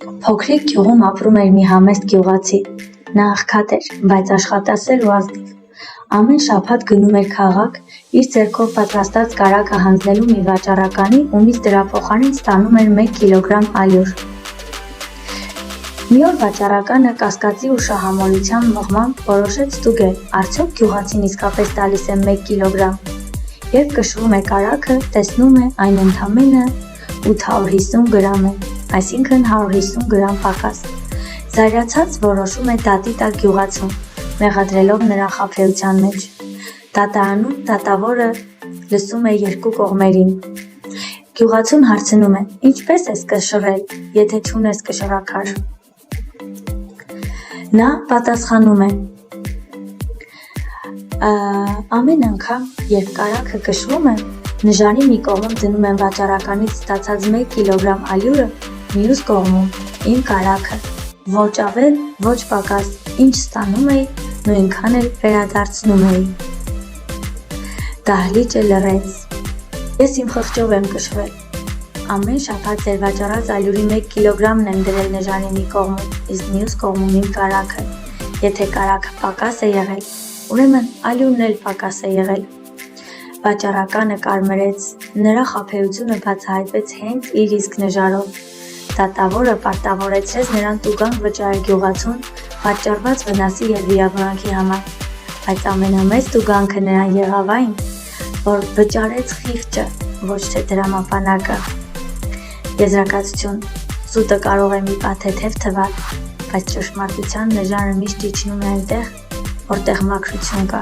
Փոքրիկ գյուղում ապրում էր մի համեստ գյուղացի, նա աղքատ էր, բայց աշխատասեր ու ազնիվ, ամեն շաբաթ գնում էր քաղաք, իր ձեռքով պատրաստած կարագը հանձնելու մի վաճառականի, ումից դրա փոխարեն ստանում էր 1 կիլոգրամ ալյուր։ Մի օր վաճառականը կասկածի ու շահամոլության մղմամբ որոշեց ստուգել, արդյոք գյուղացին իսկապես տալիս է 1 կիլոգրամ։ Երբ կշռում է կարագը, տեսնում է այն ընդամենը 850 գրամ է, այսինքն 150 գրամ պակաս։ Զայրացած որոշում է դատի տալ գյուղացուն, մեղադրելով նրան խաբեության մեջ։ Դատարանում դատավորը լսում է երկու կողմերին։ Գյուղացուն հարցնում է. «Ինչպես ես կշռել, եթե չունես կշռաքար»։ Նա պատասխանում է. «Ամեն անգամ, երբ կարագը կշռում եմ, նժանի մի կողմում դնում եմ վաճառականից ստացած 1 կիլոգրամ ալյուրը, մյուս կողմում իմ կարագը, ոչ ավել, ոչ պակաս, ինչ ստանում էի, նույնքան էլ վերադարձնում էի»։ Դահլիճը լռեց։ «Ես իմ խղճով եմ կշռել։ Ամեն շաբաթ ձեր վաճառած ալյուրի 1 կիլոգրամն եմ դրել նժանի մի կողմում, իսկ մյուս կողմում իմ կարագը։ Եթե կարագը պակաս է եղել, ուրեմն ալյուրն էլ պակաս է եղել»։ Վաճառականը կարմրեց, նրա խաբեությունը բացահայտվեց հենց իր իսկ նժարով։ Դատավորը պարտավորեցրեց նրան տուգանք վճարել գյուղացուն պատճառված վնասի և վիրավորանքի համար, բայց ամենամեծ տուգանքը նրան եղավ այն, որ վճարեց խիղճը, ոչ թե դրամապանակը։ Եզրակացություն. սուտը կարող է մի փաթեթև թվալ, բայց ճշմարտության նժարը միշտ իջնում է այնտեղ, որտեղ մաքրություն կա։